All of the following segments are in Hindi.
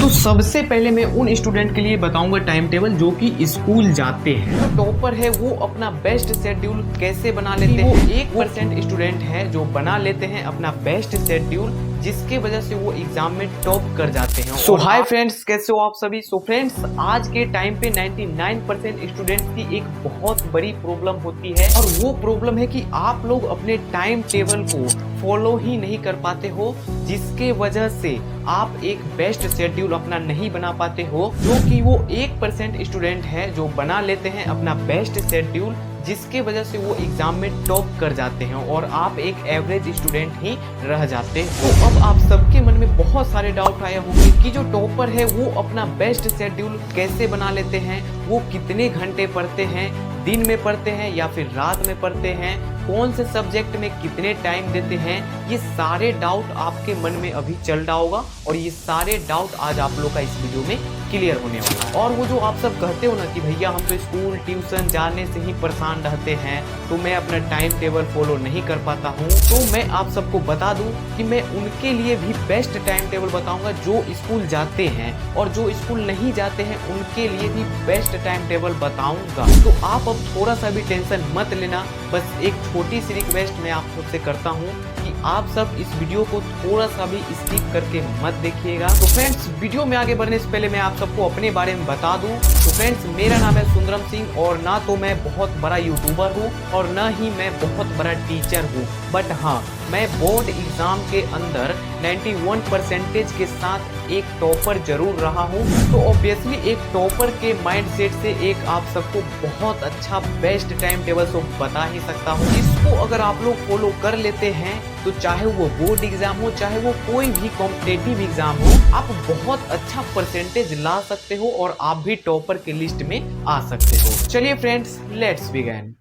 तो सबसे पहले मैं उन स्टूडेंट के लिए बताऊंगा टाइम टेबल जो कि स्कूल जाते हैं। जो टॉपर है वो अपना बेस्ट शेड्यूल कैसे बना लेते हैं। वो 1% स्टूडेंट है जो बना लेते हैं अपना बेस्ट शेड्यूल, जिसके वजह से वो एग्जाम में टॉप कर जाते हैं। सो हाय फ्रेंड्स, कैसे हो आप सभी। सो फ्रेंड्स, आज के टाइम पे 99% स्टूडेंट्स की एक बहुत बड़ी प्रॉब्लम होती है, और वो प्रॉब्लम है कि आप लोग अपने टाइम टेबल को फॉलो ही नहीं कर पाते हो, जिसके वजह से आप एक बेस्ट शेड्यूल अपना नहीं बना पाते हो। जो कि वो 1% स्टूडेंट है जो बना लेते हैं अपना बेस्ट शेड्यूल, जिसके वजह से वो एग्जाम में टॉप कर जाते हैं, और आप एक एवरेज स्टूडेंट ही रह जाते हैं। तो अब आप सबके मन में बहुत सारे डाउट आए होंगे कि जो टॉपर है वो अपना बेस्ट शेड्यूल कैसे बना लेते हैं, वो कितने घंटे पढ़ते हैं, दिन में पढ़ते हैं या फिर रात में पढ़ते हैं, कौन से सब्जेक्ट में कितने टाइम देते हैं। ये सारे डाउट आपके मन में अभी चल रहा होगा, और ये सारे डाउट आज आप लोग का इस वीडियो में क्लियर होने वाला है। और वो जो आप सब कहते हो ना कि भैया हम तो स्कूल ट्यूशन जाने से ही परेशान रहते हैं, तो मैं अपना टाइम टेबल फॉलो नहीं कर पाता हूँ, तो मैं आप सबको बता दूं कि मैं उनके लिए भी बेस्ट टाइम टेबल बताऊंगा जो स्कूल जाते हैं, और जो स्कूल नहीं जाते हैं उनके लिए भी बेस्ट टाइम टेबल बताऊंगा। तो आप अब थोड़ा सा भी टेंशन मत लेना, बस एक छोटी सी रिक्वेस्ट मैं आप सबसे करता हूँ कि आप सब इस वीडियो को थोड़ा सा भी स्किप करके मत देखिएगा। तो फ्रेंड्स, वीडियो में आगे बढ़ने से पहले मैं आप सबको अपने बारे में बता दूं। तो फ्रेंड्स, मेरा नाम है सुंदरम सिंह, और ना तो मैं बहुत बड़ा यूट्यूबर हूं और ना ही मैं बहुत बड़ा टीचर हूं, बट हाँ, मैं बोर्ड एग्जाम के अंदर 91% के साथ एक टॉपर जरूर रहा हूं। तो ऑब्वियसली एक टॉपर के माइंडसेट से एक आप सबको बहुत अच्छा बेस्ट टाइम टेबल तो बता ही सकता हूं। इसको अगर आप लोग फॉलो कर लेते हैं तो चाहे वो बोर्ड एग्जाम हो, चाहे वो कोई भी कॉम्पिटिटिव एग्जाम हो, आप बहुत अच्छा परसेंटेज ला सकते हो और आप भी टॉपर के लिस्ट में आ सकते हो। चलिए फ्रेंड्स, लेट्स बिगिन।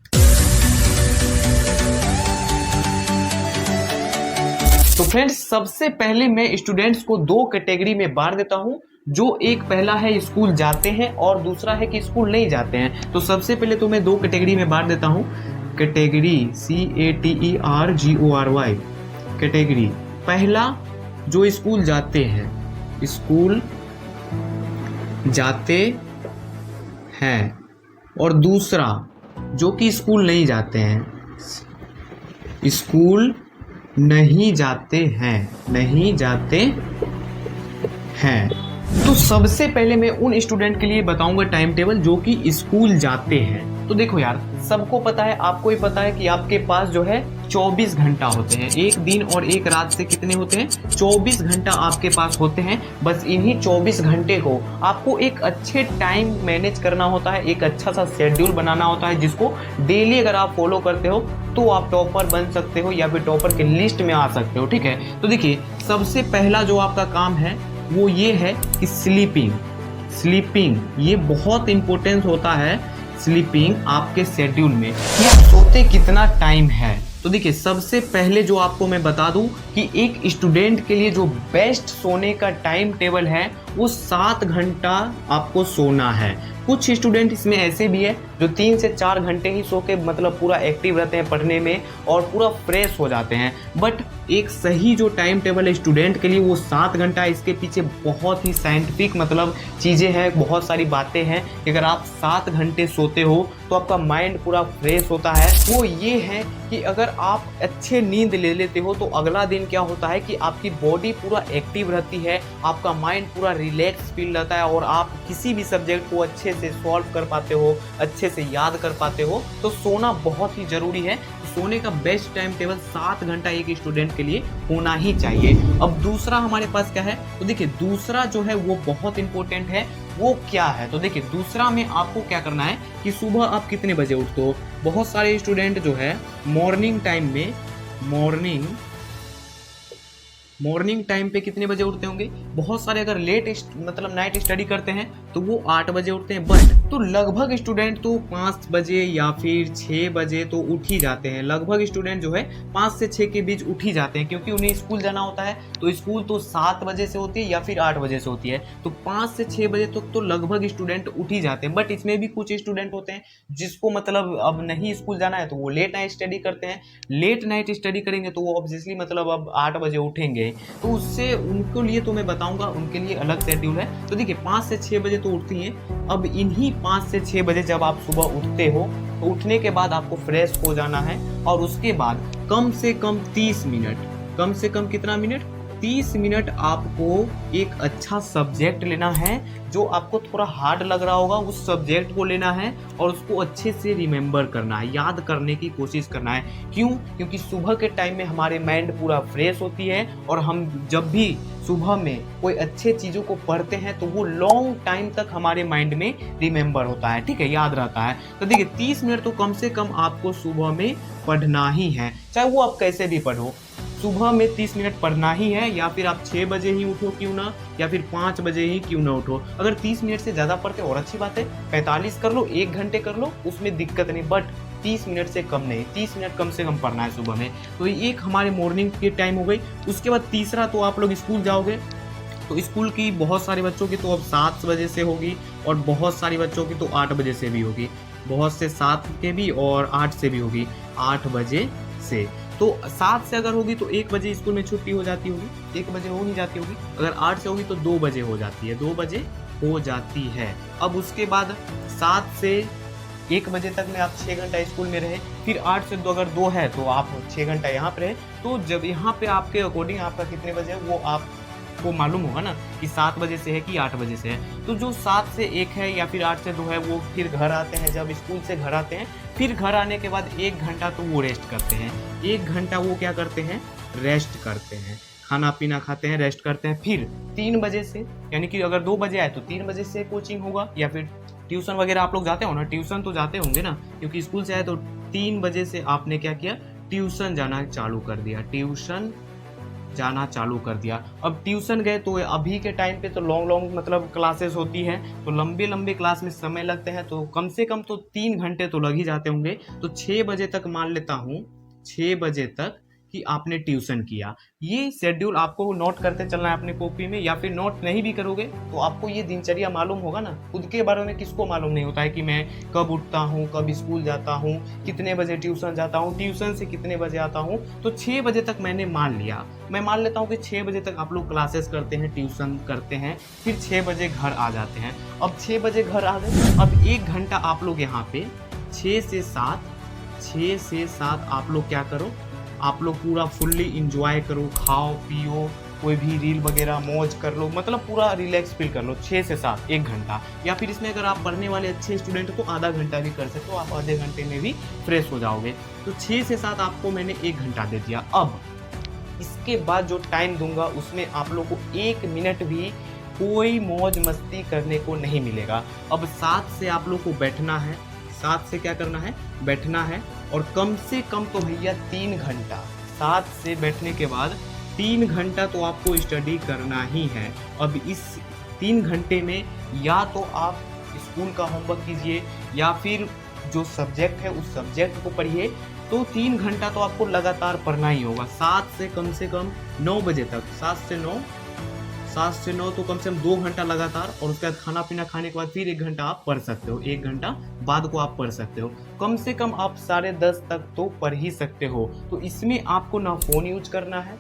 तो फ्रेंड्स, सबसे पहले मैं स्टूडेंट्स को दो कैटेगरी में बांट देता हूं। जो एक पहला है स्कूल जाते हैं और दूसरा है कि स्कूल नहीं जाते हैं। तो सबसे पहले तो मैं दो कैटेगरी में बांट देता हूं। कैटेगरी CATERGORY कैटेगरी, पहला जो स्कूल जाते हैं, स्कूल जाते हैं, और दूसरा जो कि स्कूल नहीं जाते हैं, स्कूल नहीं जाते हैं, नहीं जाते हैं। तो सबसे पहले मैं उन स्टूडेंट के लिए बताऊंगा टाइम टेबल जो कि स्कूल जाते हैं। तो देखो यार, सबको पता है, आपको ही पता है कि आपके पास जो है 24 घंटा होते हैं। एक दिन और एक रात से कितने होते हैं? 24 घंटा आपके पास होते हैं। बस इन्हीं 24 घंटे को आपको एक अच्छे टाइम मैनेज करना होता है, एक अच्छा सा शेड्यूल बनाना होता है, जिसको डेली अगर आप फॉलो करते हो तो आप टॉपर बन सकते हो या फिर टॉपर के लिस्ट में आ सकते हो। ठीक है, तो देखिए, सबसे पहला जो आपका काम है वो ये है कि स्लीपिंग ये बहुत इंपॉर्टेंट होता है। स्लीपिंग आपके शेड्यूल में कि आप सोते कितना टाइम है। तो देखिए, सबसे पहले जो आपको मैं बता दूं कि एक स्टूडेंट के लिए जो बेस्ट सोने का टाइम टेबल है वो 7 घंटा आपको सोना है। कुछ स्टूडेंट इसमें ऐसे भी है जो 3 से 4 घंटे ही सो के मतलब पूरा एक्टिव रहते हैं पढ़ने में और पूरा फ्रेश हो जाते हैं। बट एक सही जो टाइम टेबल है स्टूडेंट के लिए वो 7 घंटा है। इसके पीछे बहुत ही साइंटिफिक मतलब चीज़ें हैं, बहुत सारी बातें हैं कि अगर आप 7 घंटे सोते हो तो आपका माइंड पूरा फ्रेश होता है। वो ये है कि अगर आप अच्छे नींद ले लेते हो तो अगला दिन क्या होता है कि आपकी बॉडी पूरा एक्टिव रहती है, आपका माइंड पूरा रिलैक्स फील रहता है, और आप किसी भी सब्जेक्ट को अच्छे से सॉल्व कर पाते हो, अच्छे से याद कर पाते हो। तो सोना बहुत ही जरूरी है। सोने का बेस्ट टाइम टेबल 7 घंटा एक स्टूडेंट के लिए होना ही चाहिए। अब दूसरा हमारे पास क्या है, तो देखिए दूसरा जो है वो बहुत इंपॉर्टेंट है। वो क्या है, तो देखिए दूसरा में आपको क्या करना है कि सुबह आप कितने बजे उठते हो। बहुत सारे स्टूडेंट जो है मॉर्निंग टाइम में मॉर्निंग टाइम पे कितने बजे उठते होंगे। बहुत सारे अगर लेट मतलब नाइट स्टडी करते हैं तो वो 8 बजे उठते हैं। बट तो लगभग स्टूडेंट तो 5 बजे या फिर 6 बजे तो उठ ही जाते हैं। लगभग स्टूडेंट जो है 5 से 6 के बीच उठ ही जाते हैं, क्योंकि उन्हें स्कूल जाना होता है। तो स्कूल तो 7 बजे से होती है या फिर 8 बजे से होती है, तो 5 से 6 बजे तक तो लगभग स्टूडेंट उठ ही जाते हैं। बट इसमें भी कुछ स्टूडेंट होते हैं जिसको मतलब अब नहीं स्कूल जाना है, तो वो लेट नाइट स्टडी करते हैं। लेट नाइट स्टडी करेंगे तो वो ऑब्वियसली मतलब अब 8 बजे उठेंगे, तो उससे उनको लिए तो मैं बताऊंगा, उनके लिए अलग शेड्यूल है। तो देखिए 5 से 6 बजे तो उठती हैं। अब इन्हीं 5 से 6 बजे जब आप सुबह उठते हो, तो उठने के बाद आपको फ्रेश हो जाना है, और उसके बाद कम से कम 30 मिनट, कम से कम कितना मिनट, 30 मिनट आपको एक अच्छा सब्जेक्ट लेना है। जो आपको थोड़ा हार्ड लग रहा होगा उस सब्जेक्ट को लेना है और उसको अच्छे से रिमेंबर करना है, याद करने की कोशिश करना है। क्यों? क्योंकि सुबह के टाइम में हमारे माइंड पूरा फ्रेश होती है, और हम जब भी सुबह में कोई अच्छे चीज़ों को पढ़ते हैं तो वो लॉन्ग टाइम तक हमारे माइंड में रिमेंबर होता है, ठीक है, याद रहता है। तो देखिए 30 मिनट तो कम से कम आपको सुबह में पढ़ना ही है, चाहे वो आप कैसे भी पढ़ो। सुबह में 30 मिनट पढ़ना ही है, या फिर आप 6 बजे ही उठो क्यों ना, या फिर 5 बजे ही क्यों ना उठो। अगर 30 मिनट से ज़्यादा पढ़ते और अच्छी बात है, 45 कर लो, 1 घंटे कर लो, उसमें दिक्कत नहीं, बट 30 मिनट से कम नहीं, 30 मिनट कम से कम पढ़ना है सुबह में। तो एक हमारे मॉर्निंग की टाइम हो गई। उसके बाद तीसरा, तो आप लोग स्कूल जाओगे, तो स्कूल की बहुत सारे बच्चों की तो अब 7 बजे से होगी, और बहुत सारे बच्चों की तो 8 बजे से भी होगी, बहुत से 7 के भी और 8 से भी होगी, 8 बजे से। तो 7 से अगर होगी तो 1 बजे स्कूल में छुट्टी हो जाती होगी, 1 बजे हो नहीं जाती होगी। अगर 8 से होगी तो 2 बजे हो जाती है, 2 बजे हो जाती है। अब उसके बाद 7 से 1 बजे तक में आप 6 घंटा स्कूल में रहे, फिर 8 से 2 अगर 2 है तो आप 6 घंटा यहाँ पे रहे। तो जब यहाँ पे आपके अकॉर्डिंग आपका कितने बजे है वो आपको मालूम होगा ना, कि 7 बजे से है कि 8 बजे से है। तो जो 7 से 1 है या फिर 8 से 2 है, वो फिर घर आते हैं। जब स्कूल से घर आते हैं, फिर घर आने के बाद 1 घंटा तो वो रेस्ट करते हैं, 1 घंटा वो क्या करते हैं, रेस्ट करते हैं, खाना पीना खाते हैं, रेस्ट करते हैं। फिर 3 बजे से, यानी कि अगर 2 बजे आए तो 3 बजे से कोचिंग होगा, या फिर ट्यूशन वगैरह आप लोग जाते हो ना, ट्यूशन तो जाते होंगे ना, क्योंकि स्कूल से आए तो 3 बजे से आपने क्या किया, ट्यूशन जाना चालू कर दिया, ट्यूशन जाना चालू कर दिया। अब ट्यूशन गए तो अभी के टाइम पे तो लॉन्ग मतलब क्लासेस होती हैं, तो लंबे लंबे क्लास में समय लगते हैं, तो कम से कम तो 3 घंटे तो लग ही जाते होंगे। तो 6 बजे तक मान लेता हूँ, 6 बजे तक कि आपने ट्यूशन किया। ये शेड्यूल आपको नोट करते चलना है अपने कॉपी में, या फिर नोट नहीं भी करोगे तो आपको ये दिनचर्या मालूम होगा ना। खुद के बारे में किसको मालूम नहीं होता है कि मैं कब उठता हूँ, कब स्कूल जाता हूँ, कितने बजे ट्यूशन जाता हूँ, ट्यूशन से कितने बजे आता हूँ। तो 6 बजे तक मैंने मान लिया, मैं मान लेता हूँ कि 6 बजे तक आप लोग क्लासेस करते हैं, ट्यूशन करते हैं, फिर 6 बजे घर आ जाते हैं। अब 6 बजे घर आ गए, अब 1 घंटा आप लोग यहाँ पे 6 से 7 आप लोग क्या करो, आप लोग पूरा फुल्ली इंजॉय करो, खाओ पियो, कोई भी रील वगैरह मौज कर लो, मतलब पूरा रिलैक्स फील कर लो। 6 से 7 1 घंटा, या फिर इसमें अगर आप पढ़ने वाले अच्छे स्टूडेंट हो तो आधा घंटा भी कर सकते हो, आप आधे घंटे में भी फ्रेश हो जाओगे। तो 6 से 7 आपको मैंने 1 घंटा दे दिया। अब इसके बाद जो टाइम दूंगा उसमें आप लोग को 1 मिनट भी कोई मौज मस्ती करने को नहीं मिलेगा। अब 7 से आप लोग को बैठना है, 7 से क्या करना है, बैठना है, और कम से कम तो भैया 3 घंटा, 7 से बैठने के बाद 3 घंटा तो आपको स्टडी करना ही है। अब इस 3 घंटे में या तो आप स्कूल का होमवर्क कीजिए, या फिर जो सब्जेक्ट है उस सब्जेक्ट को पढ़िए। तो 3 घंटा तो आपको लगातार पढ़ना ही होगा, 7 से कम से कम 9 बजे तक, 7 से 9 तो कम से कम 2 घंटा लगातार, और उसके बाद खाना पीना खाने के बाद फिर 1 घंटा आप पढ़ सकते हो, 1 घंटा बाद को आप पढ़ सकते हो। कम से कम आप 10:30 तक तो पढ़ ही सकते हो। तो इसमें आपको ना फ़ोन यूज करना है,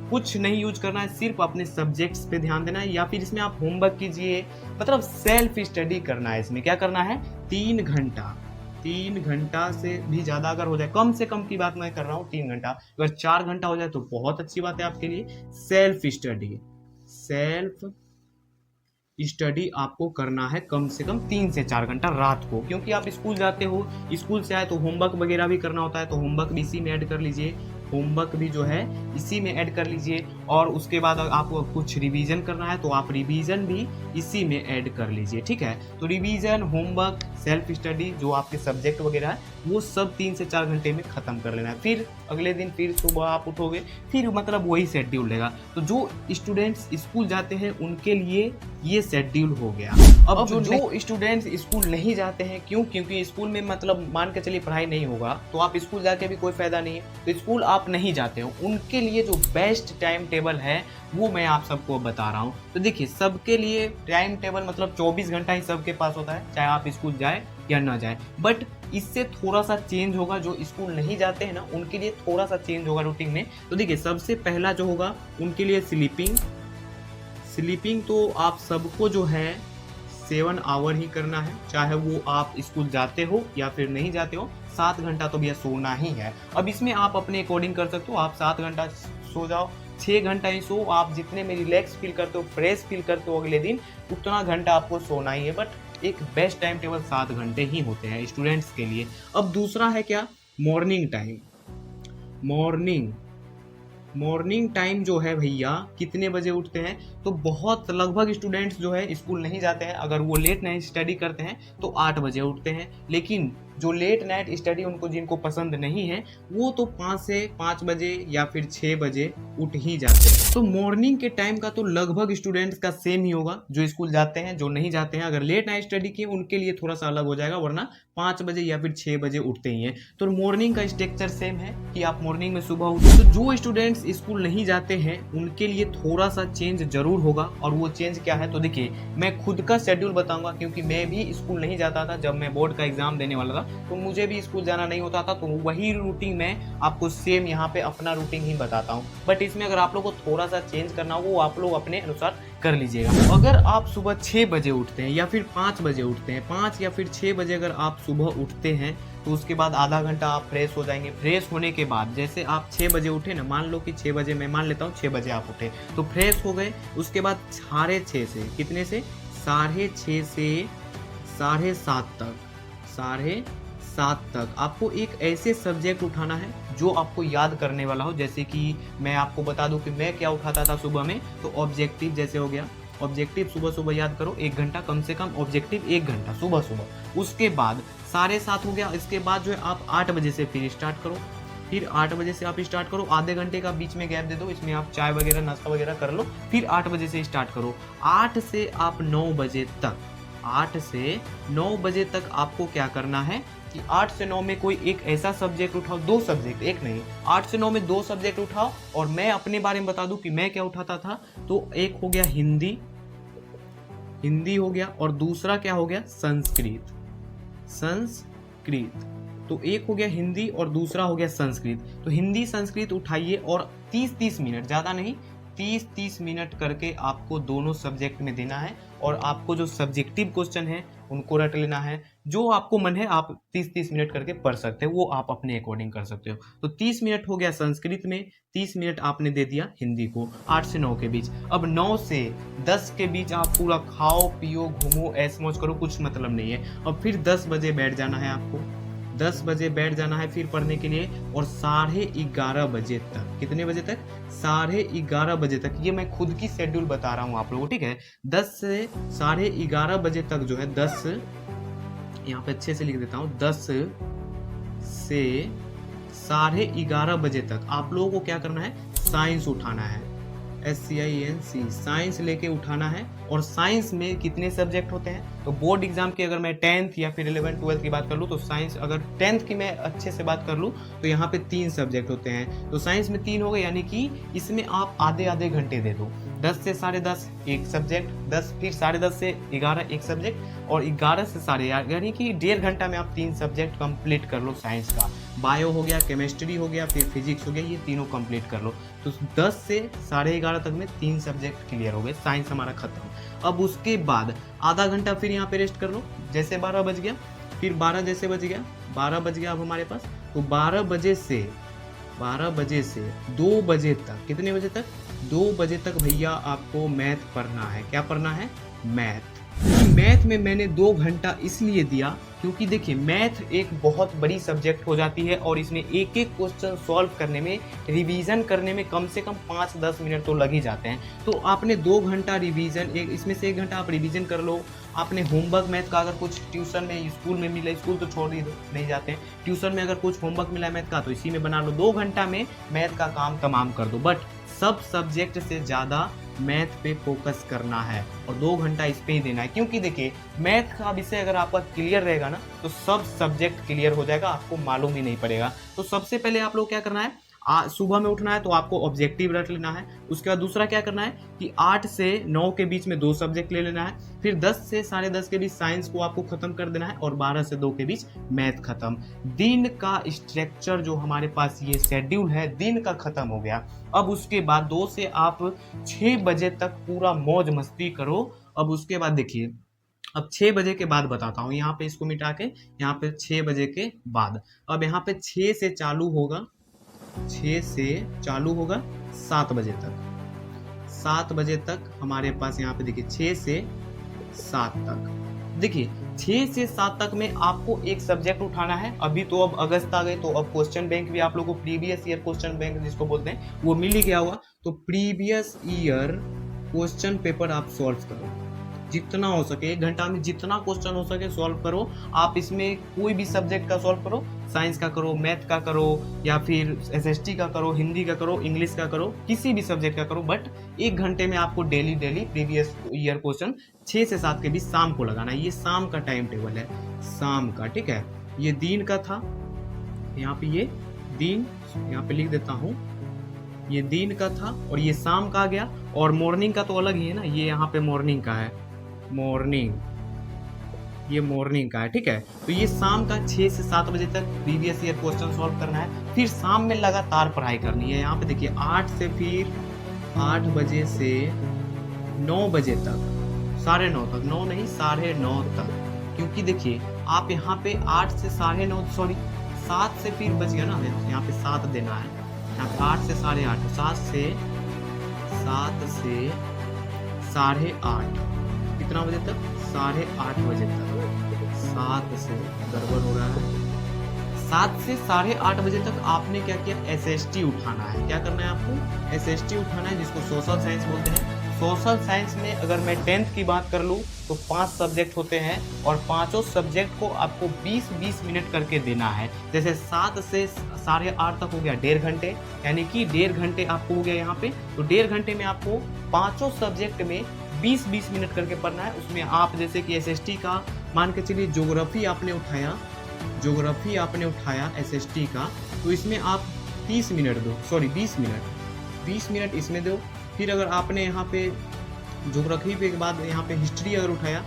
कुछ नहीं यूज करना है, सिर्फ अपने सब्जेक्ट्स पे ध्यान देना है, या फिर इसमें आप होमवर्क कीजिए, मतलब सेल्फ स्टडी करना है। इसमें क्या करना है, 3 घंटा, 3 घंटा से भी ज़्यादा अगर हो जाए, कम से कम की बात मैं कर रहा हूँ 3 घंटा, अगर 4 घंटा हो जाए तो बहुत अच्छी बात है आपके लिए। सेल्फ स्टडी आपको करना है कम से कम 3 से 4 घंटा रात को, क्योंकि आप स्कूल जाते हो, स्कूल से आए तो होमवर्क वगैरह भी करना होता है, तो होमवर्क भी इसी में ऐड कर लीजिए, होमवर्क भी जो है इसी में ऐड कर लीजिए। और उसके बाद आपको कुछ रिवीजन करना है तो आप रिवीजन भी इसी में ऐड कर लीजिए, ठीक है। तो रिवीजन, होमवर्क, सेल्फ स्टडी जो आपके सब्जेक्ट वगैरह है वो सब 3 से 4 घंटे में ख़त्म कर लेना है। फिर अगले दिन फिर सुबह आप उठोगे, फिर मतलब वही शेड्यूल रहेगा। तो जो स्टूडेंट्स स्कूल जाते हैं उनके लिए ये शेड्यूल हो गया। अब जो स्टूडेंट्स स्कूल नहीं जाते हैं, क्योंकि स्कूल में मतलब मान के चलिए पढ़ाई नहीं होगा तो आप स्कूल जाके भी कोई फायदा नहीं है। तो स्कूल आप नहीं जाते हो, उनके लिए जो बेस्ट टाइम टेबल है वो मैं आप सबको बता रहा हूँ। तो देखिए, सबके लिए टाइम टेबल मतलब 24 घंटा ही सबके पास होता है, चाहे आप स्कूल जाए या ना जाए। बट इससे थोड़ा सा चेंज होगा, जो स्कूल नहीं जाते हैं ना उनके लिए थोड़ा सा चेंज होगा रूटीन में। तो देखिए, सबसे पहला जो होगा उनके लिए स्लीपिंग तो आप सबको जो है 7 आवर ही करना है, चाहे वो आप स्कूल जाते हो या फिर नहीं जाते हो। 7 घंटा तो भैया सोना ही है। अब इसमें आप अपने अकॉर्डिंग कर सकते हो, आप 7 घंटा सो जाओ, 6 घंटा ही सो। आप जितने में रिलैक्स फील करते हो, फ्रेश फील करते हो अगले दिन, उतना घंटा आपको सोना ही है। बट एक बेस्ट टाइम टेबल 7 घंटे ही होते हैं स्टूडेंट्स के लिए। अब दूसरा है क्या, मॉर्निंग टाइम। मॉर्निंग टाइम जो है भैया, कितने बजे उठते हैं? तो बहुत लगभग स्टूडेंट्स जो है स्कूल नहीं जाते हैं, अगर वो लेट नाइट स्टडी करते हैं तो 8 बजे उठते हैं। लेकिन जो लेट नाइट स्टडी जिनको पसंद नहीं है वो तो 5 से 5 बजे या फिर 6 बजे उठ ही जाते हैं। तो मॉर्निंग के टाइम का तो लगभग स्टूडेंट्स का सेम ही होगा, जो स्कूल जाते हैं, जो नहीं जाते हैं। अगर लेट नाइट स्टडी किए उनके लिए थोड़ा सा अलग हो जाएगा, वरना 5 बजे या फिर 6 बजे उठते ही हैं। तो मॉर्निंग का स्ट्रक्चर सेम है कि आप मॉर्निंग में सुबह उठते। तो जो स्टूडेंट्स स्कूल नहीं जाते हैं उनके लिए थोड़ा सा चेंज जरूर होगा, और वो चेंज क्या है? तो देखिए, मैं खुद का शेड्यूल बताऊंगा, क्योंकि मैं भी स्कूल नहीं जाता था। जब मैं बोर्ड का एग्जाम देने वाला था तो मुझे भी स्कूल जाना नहीं होता था, तो वही रूटीन मैं आपको सेम यहाँ पे अपना रूटीन ही बताता हूँ। बट इसमें अगर आप लोग को थोड़ा सा चेंज करना हो वो आप लोग अपने अनुसार कर लीजिएगा। अगर आप सुबह 6 बजे उठते हैं या फिर 5 बजे उठते हैं, 5 या फिर 6 बजे अगर आप सुबह उठते हैं तो उसके बाद आधा घंटा आप फ्रेश हो जाएंगे। फ्रेश होने के बाद जैसे आप 6 बजे उठे ना, मान लो कि 6 बजे, मैं मान लेता हूँ 6 बजे आप उठे, तो फ्रेश हो गए। उसके बाद 6:30 से कितने से 6:30 से 7:30 तक आपको एक ऐसे सब्जेक्ट उठाना है जो आपको याद करने वाला हो। जैसे कि मैं आपको बता दूं कि मैं क्या उठाता था सुबह में, तो ऑब्जेक्टिव जैसे हो गया, ऑब्जेक्टिव सुबह याद करो, 1 घंटा कम से कम ऑब्जेक्टिव, 1 घंटा सुबह। उसके बाद 7:30 हो गया। इसके बाद जो है आप 8 बजे से फिर स्टार्ट करो। फिर 8 बजे से आप स्टार्ट करो, आधे घंटे का बीच में गैप दे दो, इसमें आप चाय वगैरह नाश्ता वगैरह कर लो। फिर 8 बजे से स्टार्ट करो। 8 से आप 9 बजे तक, 8 से 9 बजे तक आपको क्या करना है कि 8 से 9 में कोई एक ऐसा सब्जेक्ट उठाओ, 2 सब्जेक्ट, एक नहीं, 8 से 9 में 2 सब्जेक्ट उठाओ। और मैं अपने बारे में बता दूं कि मैं क्या उठाता था, तो एक हो गया हिंदी हो गया, और दूसरा क्या हो गया, संस्कृत। तो एक हो गया हिंदी और दूसरा हो गया संस्कृत। तो हिंदी संस्कृत उठाइए और 30-30 मिनट, ज़्यादा नहीं, 30-30 मिनट करके आपको दोनों सब्जेक्ट में देना है। और आपको जो सब्जेक्टिव क्वेश्चन है उनको रट लेना है। जो आपको मन है आप 30-30 मिनट करके पढ़ सकते हो, वो आप अपने अकॉर्डिंग कर सकते हो। तो 30 मिनट हो गया संस्कृत में, 30 मिनट आपने दे दिया हिंदी को, 8 से 9 के बीच। अब 9 से 10 के बीच आप पूरा खाओ पियो घूमो ऐश मौज करो, कुछ मतलब नहीं है। अब फिर 10 बजे बैठ जाना है आपको, 10 बजे बैठ जाना है फिर पढ़ने के लिए, और 11:30 बजे तक, कितने बजे तक, 11:30 बजे तक। ये मैं खुद की शेड्यूल बता रहा हूँ आप लोगों को, ठीक है। 10 से 11:30 बजे तक जो है, 10 यहाँ पे अच्छे से लिख देता हूँ, 10 से 11:30 बजे तक आप लोगों को क्या करना है, साइंस उठाना है, SCINC, साइंस लेके उठाना है। और साइंस में कितने सब्जेक्ट होते हैं, तो बोर्ड एग्जाम की अगर मैं 10th या फिर 11th 12th की बात कर लूँ, तो साइंस, अगर 10th की मैं अच्छे से बात कर लूँ तो यहाँ पे 3 सब्जेक्ट होते हैं। तो साइंस में 3 हो गए, यानी कि इसमें आप आधे घंटे दे दो। 10 से 10:30 एक सब्जेक्ट, 10 फिर 10:30 से 11 एक सब्जेक्ट, और 11 से 11:30, यानी कि 1.5 घंटा में आप 3 सब्जेक्ट कंप्लीट कर लो साइंस का। बायो हो गया, केमिस्ट्री हो गया, फिर फिजिक्स हो गया, ये तीनों कंप्लीट कर लो। तो 10 से 11:30 तक में 3 सब्जेक्ट क्लियर हो गए, साइंस हमारा खत्म। अब उसके बाद आधा घंटा फिर यहाँ पे रेस्ट कर लो। जैसे 12 बज गया, फिर 12 जैसे बज गया, 12 बज गया अब हमारे पास, तो 12 बजे से 2 बजे तक, कितने बजे तक, 2 बजे तक भैया आपको मैथ पढ़ना है। क्या पढ़ना है, मैथ। मैथ में मैंने 2 घंटा इसलिए दिया क्योंकि देखिए मैथ एक बहुत बड़ी सब्जेक्ट हो जाती है और इसमें एक एक क्वेश्चन सॉल्व करने में, रिवीजन करने में कम से कम 5-10 मिनट तो लग ही जाते हैं। तो आपने 2 घंटा रिवीजन, इसमें से 1 घंटा आप रिवीजन कर लो। आपने होमवर्क मैथ का अगर कुछ ट्यूशन में, स्कूल में मिला, स्कूल तो छोड़ ही दो, नहीं जाते हैं, ट्यूशन में अगर कुछ होमवर्क मिला मैथ का तो इसी में बना लो। 2 घंटा में मैथ का काम तमाम कर दो। बट सब सब्जेक्ट से ज़्यादा मैथ पे फोकस करना है और 2 घंटा इस पे ही देना है, क्योंकि देखिए मैथ का विषय अगर आपका क्लियर रहेगा ना तो सब सब्जेक्ट क्लियर हो जाएगा, आपको मालूम ही नहीं पड़ेगा। तो सबसे पहले आप लोग क्या करना है, सुबह में उठना है तो आपको ऑब्जेक्टिव रख लेना है। उसके बाद दूसरा क्या करना है कि 8 से 9 के बीच में 2 सब्जेक्ट ले लेना है। फिर 10 से 10:30 के बीच साइंस को आपको खत्म कर देना है और 12 से 2 के बीच मैथ खत्म। दिन का स्ट्रक्चर जो हमारे पास ये शेड्यूल है दिन का खत्म हो गया। अब उसके बाद 2 से आप 6 बजे तक पूरा मौज मस्ती करो। अब उसके बाद देखिए, अब 6 बजे के बाद बताता हूँ, यहाँ पे इसको मिटा के यहाँ पे 6 बजे के बाद, अब यहाँ पे 6 से चालू होगा, 6 से चालू होगा 7 बजे तक। 7 बजे तक हमारे पास यहाँ पे देखिए 6 से 7 तक, देखिए 6 से 7 तक में आपको एक सब्जेक्ट उठाना है। अभी तो अब अगस्त आ गए तो अब क्वेश्चन बैंक भी आप लोगों को, प्रीवियस ईयर क्वेश्चन बैंक जिसको बोलते हैं, वो मिल ही गया हुआ। तो प्रीवियस ईयर क्वेश्चन पेपर आप सॉल्व करो जितना हो सके, 1 घंटा में जितना क्वेश्चन हो सके सॉल्व करो। आप इसमें कोई भी सब्जेक्ट का सॉल्व करो, साइंस का करो, मैथ का करो, या फिर एसएसटी का करो, हिंदी का करो, इंग्लिश का करो, किसी भी सब्जेक्ट का करो। बट 1 घंटे में आपको डेली प्रीवियस ईयर क्वेश्चन 6 से 7 के बीच शाम को लगाना है। ये शाम का टाइम टेबल है, शाम का, ठीक है। ये दिन का था, यहाँ पे ये दिन यहाँ पे लिख देता हूँ, ये दिन का था और ये शाम का आ गया। और मॉर्निंग का तो अलग ही है ना, ये यहाँ पे मॉर्निंग का है, मॉर्निंग, ये मॉर्निंग का है, ठीक है। तो ये शाम का 6 से 7 बजे तक प्रीवियस ईयर क्वेश्चन सॉल्व करना है। फिर शाम में लगातार पढ़ाई करनी है। यहाँ पे देखिए 8 से फिर 8 बजे से 9 बजे तक, 9:30 तक, 9 नहीं 9:30 तक, क्योंकि देखिए आप यहाँ पे 8 से 9:30, सॉरी 7 से फिर बच गया ना, यहाँ पे 7 देना है, यहाँ पे 8 से 8:30, 7 से 8:30, कितना बजे तक, 8:30 बजे तक, 7 से गड़बड़ हो रहा है, 7 से 8:30 बजे तक आपने क्या किया, एसएसटी उठाना है। क्या करना है आपको, एसएसटी उठाना है, जिसको सोशल साइंस बोलते हैं। सोशल साइंस में अगर मैं 10th की बात कर लूँ तो 5 सब्जेक्ट होते हैं और पांचों सब्जेक्ट को आपको 20-20 मिनट करके देना है। जैसे 7 से 8:30 तक हो गया 1.5 घंटे, यानी कि 1.5 घंटे आपको हो गया यहाँ पे। तो 1.5 घंटे में आपको पांचों सब्जेक्ट में 20-20 मिनट करके पढ़ना है। उसमें आप जैसे कि एसएसटी का मान के चलिए, ज्योग्राफी आपने उठाया एसएसटी का, तो इसमें आप 30 मिनट दो, सॉरी 20 मिनट इसमें दो। फिर अगर आपने यहाँ पे ज्योग्राफी के बाद यहाँ पे हिस्ट्री अगर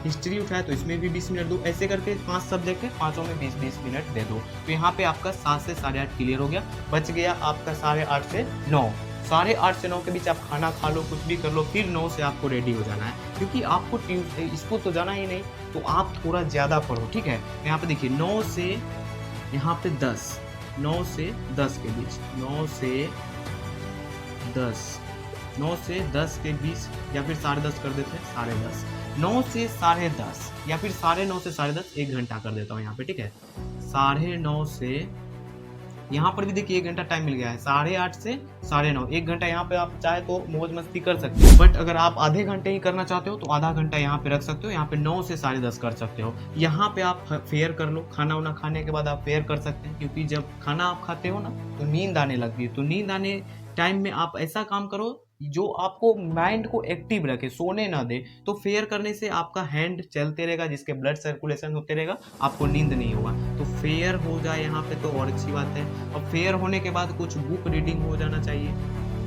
हिस्ट्री उठाया तो इसमें भी 20 मिनट दो। ऐसे करके 5 सब्जेक्ट है, पांचों में 20-20 मिनट दे दो। तो यहाँ पे आपका 7 से 8:30 क्लियर हो गया। बच गया आपका 8:30 से 9, 8:30 से 9 के बीच आप खाना खा लो, कुछ भी कर लो, फिर 9 से आपको रेडी हो जाना है, क्योंकि आपको स्कूल तो जाना ही नहीं, तो आप थोड़ा ज़्यादा पढ़ो, ठीक है। यहाँ पे देखिए 9 से यहाँ पे 10, 9 से 10 के बीच, 9 से 10 के बीच, या फिर 10:30 कर देते हैं, 10:30, 9 से 10:30 या फिर 9:30 से 10:30, 1 घंटा कर देता हूँ यहाँ पे, ठीक है। 9:30 से यहाँ पर भी देखिए 1 घंटा टाइम मिल गया है, 8:30 से 9:30, 1 घंटा यहाँ पे आप चाहे तो मौज मस्ती कर सकते हो। बट अगर आप आधे घंटे ही करना चाहते हो तो आधा घंटा यहाँ पे रख सकते हो। यहाँ पे 9 से 10:30 कर सकते हो। यहाँ पे आप फेयर कर लो, खाना वाना खाने के बाद आप फेयर कर सकते हैं, क्योंकि जब खाना आप खाते हो ना तो नींद आने लगती है। तो नींद आने टाइम में आप ऐसा काम करो जो आपको माइंड को एक्टिव रखे, सोने ना दे। तो फेयर करने से आपका हैंड चलते रहेगा, जिसके ब्लड सर्कुलेशन होते रहेगा, आपको नींद नहीं होगा। तो फेयर हो जाए यहाँ पे तो और अच्छी बात है। और फेयर होने के बाद कुछ बुक रीडिंग हो जाना चाहिए।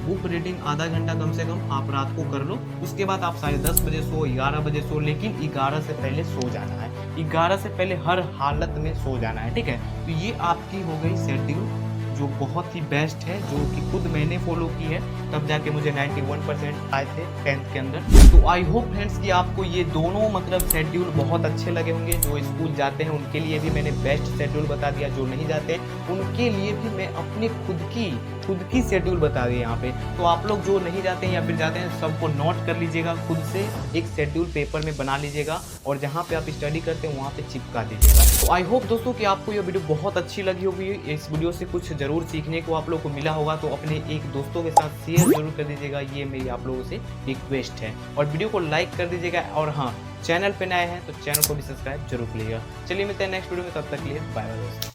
बुक रीडिंग आधा घंटा कम से कम आप रात को कर लो। उसके बाद आप 10:30 बजे सो, 11 बजे सो, लेकिन 11 से पहले सो जाना है। 11 से पहले हर हालत में सो जाना है, ठीक है। तो ये आपकी हो गई शेड्यूल, जो बहुत ही बेस्ट है, जो कि खुद मैंने फॉलो की है, तब जाके मुझे 91% आए थे 10th के अंदर। तो आई होप फ्रेंड्स कि आपको ये दोनों मतलब शेड्यूल बहुत अच्छे लगे होंगे। जो स्कूल जाते हैं उनके लिए भी मैंने बेस्ट शेड्यूल बता दिया, जो नहीं जाते उनके लिए भी मैं अपनी खुद की खुद की शेड्यूल बता दी यहाँ पे। तो आप लोग जो नहीं जाते हैं या फिर जाते हैं सबको नोट कर लीजिएगा, खुद से एक शेड्यूल पेपर में बना लीजिएगा और जहाँ पे आप स्टडी करते हैं वहाँ पे चिपका दीजिएगा। तो आई होप दोस्तों कि आपको ये वीडियो बहुत अच्छी लगी होगी। इस वीडियो से कुछ जरूर सीखने को आप लोग को मिला होगा, तो अपने एक दोस्तों के साथ शेयर जरूर कर दीजिएगा, ये मेरी आप लोगों से रिक्वेस्ट है। और वीडियो को लाइक कर दीजिएगा और हाँ, चैनल पे नए हैं तो चैनल को भी सब्सक्राइब जरूर कीजिएगा। चलिए मिलते हैं नेक्स्ट वीडियो में, तब तक के लिए बाय बाय दोस्तों।